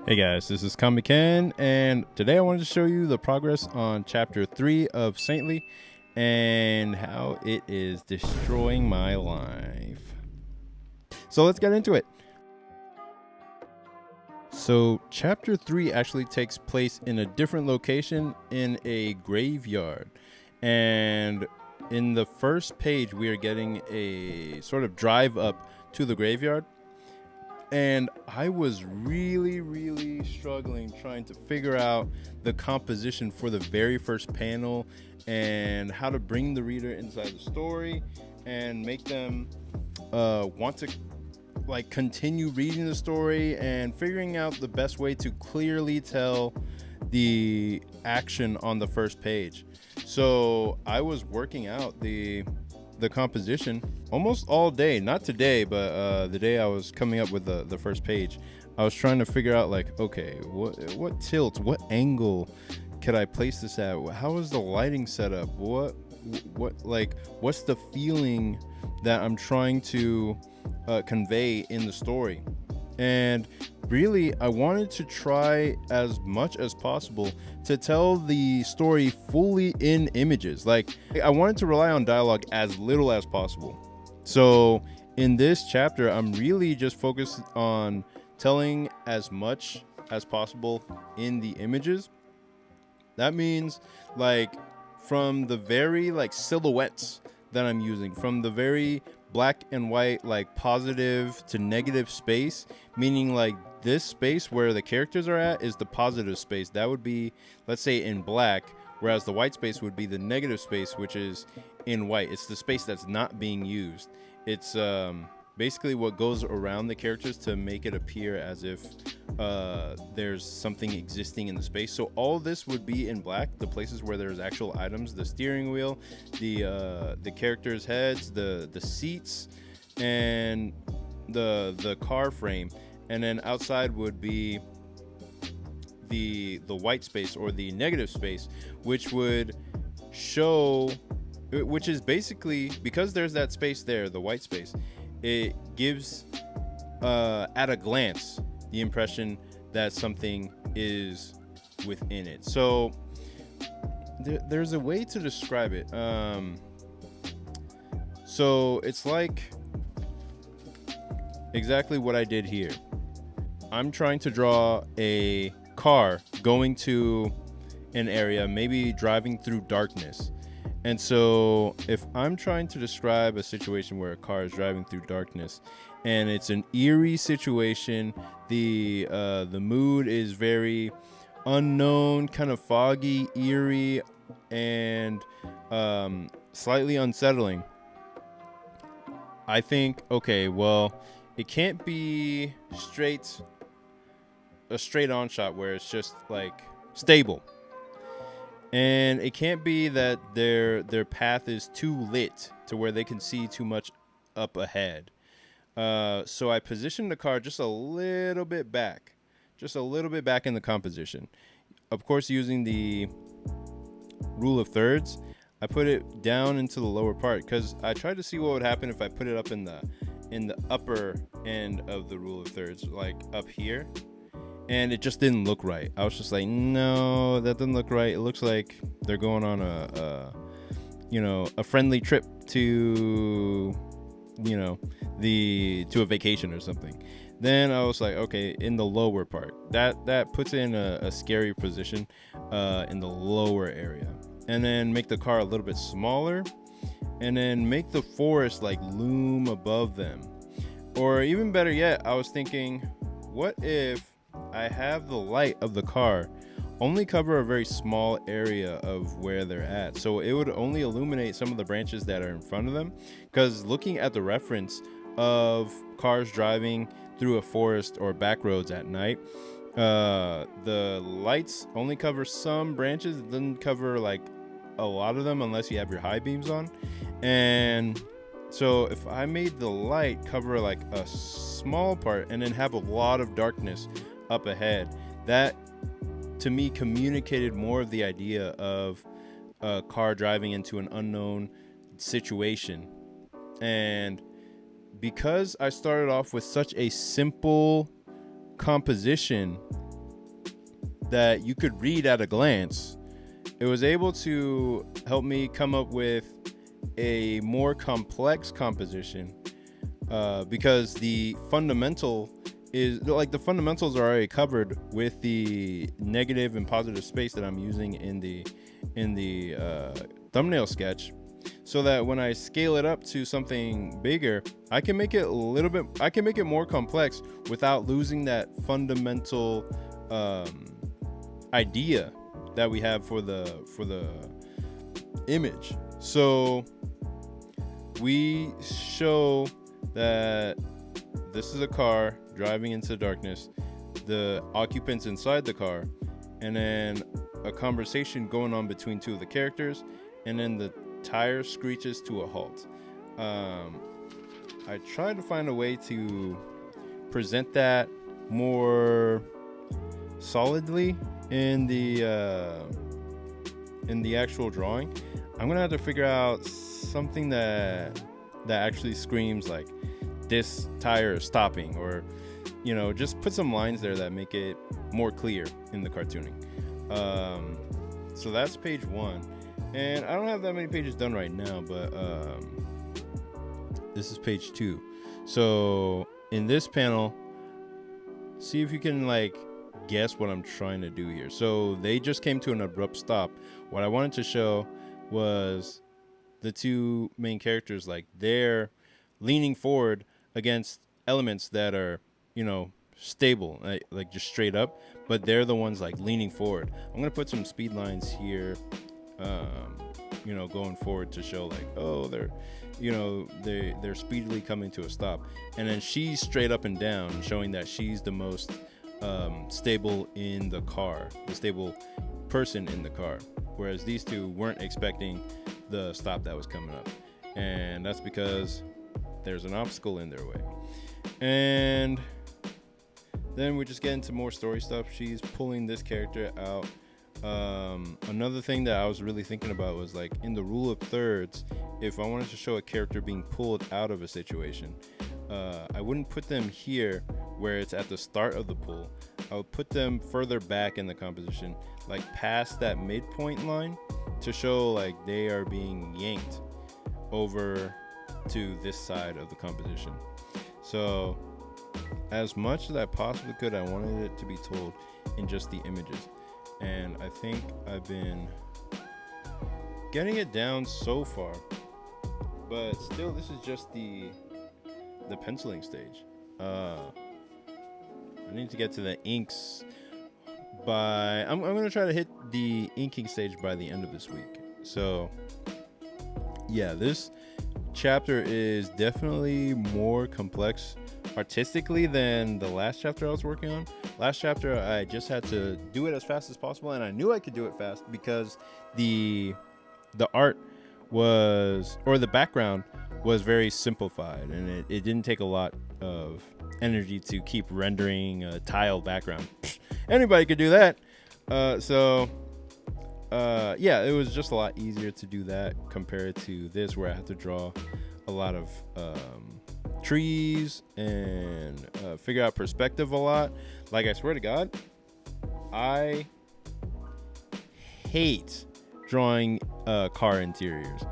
Hey guys, this is Comic Ken, and today I wanted to show you the progress on Chapter 3 of Saintly and how it is destroying my life. So let's get into it. So Chapter 3 actually takes place in a different location in a graveyard. And in the first page, we are getting a sort of drive up to the graveyard. And I was really struggling trying to figure out the composition for the very first panel and how to bring the reader inside the story and make them want to like continue reading the story, and figuring out the best way to clearly tell the action on the first page. So I was working out the composition almost all day, not today, but the day I was coming up with the first page. I was trying to figure out, like, okay, what tilt, what angle could I place this at? How is the lighting set up? What's the feeling that I'm trying to convey in the story? And really, I wanted to try as much as possible to tell the story fully in images. Like, I wanted to rely on dialogue as little as possible. So in this chapter, I'm really just focused on telling as much as possible in the images. That means, like, from the very like silhouettes that I'm using, from the very black and white, like positive to negative space, meaning like this space where the characters are at is the positive space. That would be, let's say, in black, whereas the white space would be the negative space, which is in white. It's the space that's not being used. It's basically what goes around the characters to make it appear as if there's something existing in the space. So all this would be in black, the places where there's actual items: the steering wheel, the characters' heads, the seats, and the car frame. And then outside would be the white space, or the negative space, which would show, which is basically, because there's that space there, the white space, it gives at a glance the impression that something is within it. So there's a way to describe it. So it's like exactly what I did here. I'm trying to draw a car going to an area, maybe driving through darkness. And so if I'm trying to describe a situation where a car is driving through darkness and it's an eerie situation, the mood is very unknown, kind of foggy, eerie, and slightly unsettling, I think, okay, well, it can't be a straight on shot where it's just like stable. And it can't be that their path is too lit to where they can see too much up ahead. So I positioned the car just a little bit back in the composition. Of course, using the rule of thirds, I put it down into the lower part because I tried to see what would happen if I put it up in the upper end of the rule of thirds, like up here. And it just didn't look right. I was just like, no, that doesn't look right. It looks like they're going on a friendly trip to, to a vacation or something. Then I was like, okay, in the lower part, that puts it in a scary position in the lower area. And then make the car a little bit smaller, and then make the forest like loom above them. Or even better yet, I was thinking, what if I have the light of the car only cover a very small area of where they're at, so it would only illuminate some of the branches that are in front of them? Because looking at the reference of cars driving through a forest or back roads at night, the lights only cover some branches. It doesn't cover like a lot of them unless you have your high beams on. And so if I made the light cover like a small part and then have a lot of darkness up ahead, that to me communicated more of the idea of a car driving into an unknown situation. And because I started off with such a simple composition, that you could read at a glance, it was able to help me come up with a more complex composition, because the fundamentals are already covered with the negative and positive space that I'm using in the thumbnail sketch, so that when I scale it up to something bigger, I can make it more complex without losing that fundamental idea that we have for the image. So we show that this is a car driving into darkness, the occupants inside the car, and then a conversation going on between two of the characters, and then the tire screeches to a halt. I tried to find a way to present that more solidly in the actual drawing. I'm gonna have to figure out something that actually screams like this tire is stopping, or just put some lines there that make it more clear in the cartooning. So that's page 1, and I don't have that many pages done right now, but this is page 2. So in this panel, see if you can guess what I'm trying to do here. So they just came to an abrupt stop. What I wanted to show was the two main characters, they're leaning forward against elements that are stable, just straight up, but they're the ones leaning forward. I'm gonna put some speed lines here, going forward to show they're speedily coming to a stop, and then she's straight up and down, showing that she's the most stable in the car, the stable person in the car, whereas these two weren't expecting the stop that was coming up, and that's because there's an obstacle in their way. And then we just get into more story stuff. She's pulling this character out. Another thing that I was really thinking about was in the rule of thirds, if I wanted to show a character being pulled out of a situation, I wouldn't put them here where it's at the start of the pull. I would put them further back in the composition, past that midpoint line, to show they are being yanked over to this side of the composition. So as much as I possibly could, I wanted it to be told in just the images, and I think I've been getting it down so far, but still this is just the penciling stage. I need to get to the inks by I'm going to try to hit the inking stage by the end of this week. So yeah, this chapter is definitely more complex artistically than the last chapter I was working on. Last chapter I just had to do it as fast as possible, and I knew I could do it fast because the art was, or the background was, very simplified, and it didn't take a lot of energy to keep rendering a tile background. Anybody could do that. Yeah, it was just a lot easier to do that compared to this, where I had to draw a lot of trees and figure out perspective a lot. I swear to God, I hate drawing car interiors.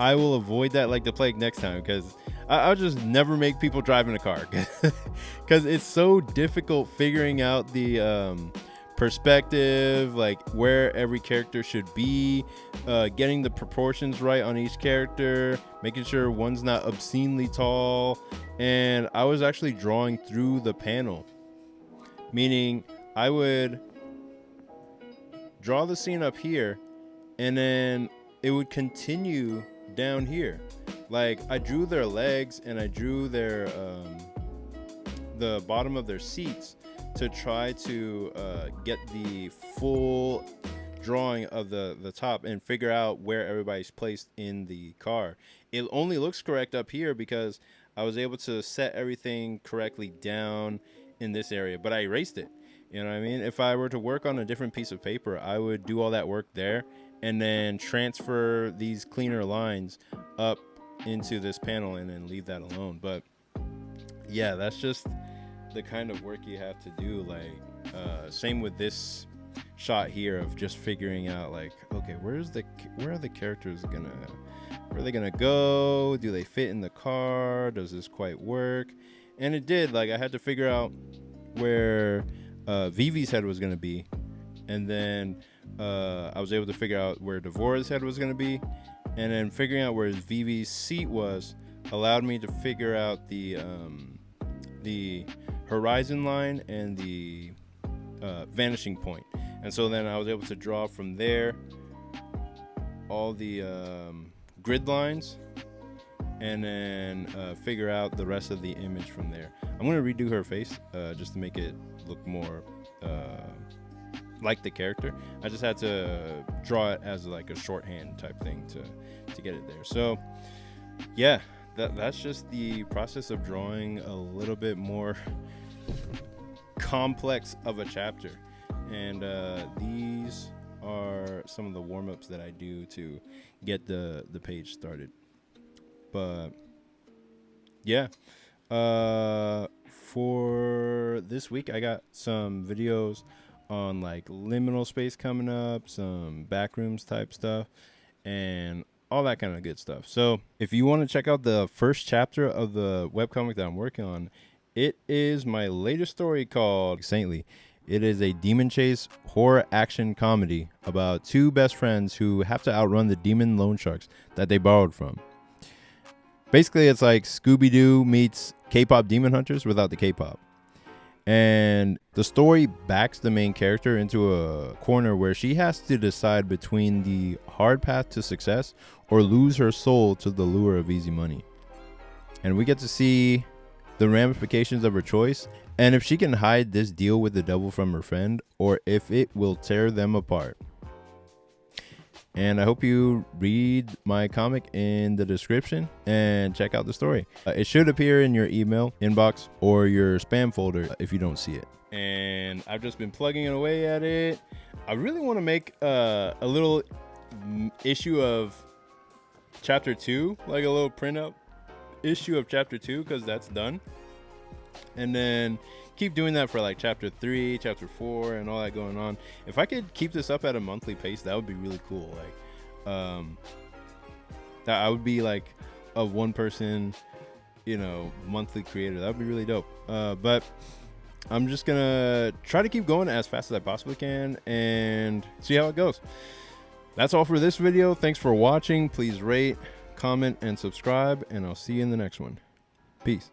I will avoid that like the plague next time, because I'll just never make people drive in a car, because it's so difficult figuring out the perspective, where every character should be, getting the proportions right on each character, making sure one's not obscenely tall. And I was actually drawing through the panel, meaning I would draw the scene up here, and then it would continue down here. I drew their legs, and I drew their the bottom of their seats to try to get the full drawing of the top and figure out where everybody's placed in the car. It only looks correct up here because I was able to set everything correctly down in this area, but I erased it. You know what I mean? If I were to work on a different piece of paper, I would do all that work there and then transfer these cleaner lines up into this panel and then leave that alone. But yeah, that's just the kind of work you have to do. Like same with this shot here of just figuring out like, okay, where are the characters where are they gonna go? Do they fit in the car? Does this quite work? And it did. Like I had to figure out where Vivi's head was gonna be, and then I was able to figure out where Devorah's head was gonna be, and then figuring out where Vivi's seat was allowed me to figure out the horizon line and the vanishing point. And so then I was able to draw from there all the grid lines, and then figure out the rest of the image from there. I'm going to redo her face just to make it look more like the character. I just had to draw it as like a shorthand type thing to get it there. So yeah, that's just the process of drawing a little bit more complex of a chapter. And these are some of the warm-ups that I do to get the page started. But yeah, for this week I got some videos on like liminal space coming up, some backrooms type stuff, and all that kind of good stuff. So if you want to check out the first chapter of the webcomic that I'm working on, it is my latest story called Saintly. It is a demon chase horror action comedy about two best friends who have to outrun the demon loan sharks that they borrowed from. Basically, it's like Scooby-Doo meets K-pop demon hunters without the K-pop. And the story backs the main character into a corner where she has to decide between the hard path to success or lose her soul to the lure of easy money. And we get to see the ramifications of her choice, and if she can hide this deal with the devil from her friend, or if it will tear them apart. And I hope you read my comic in the description and check out the story. It should appear in your email inbox or your spam folder if you don't see it. And I've just been plugging away at it. I really want to make a little issue of chapter 2, like a little print up issue of chapter 2, because that's done. And then keep doing that for like chapter 3, chapter 4, and all that going on. If I could keep this up at a monthly pace, that would be really cool. Like that I would be like a one person, monthly creator. That would be really dope. But I'm just gonna try to keep going as fast as I possibly can and see how it goes. That's all for this video. Thanks for watching. Please rate, comment, and subscribe, and I'll see you in the next one. Peace.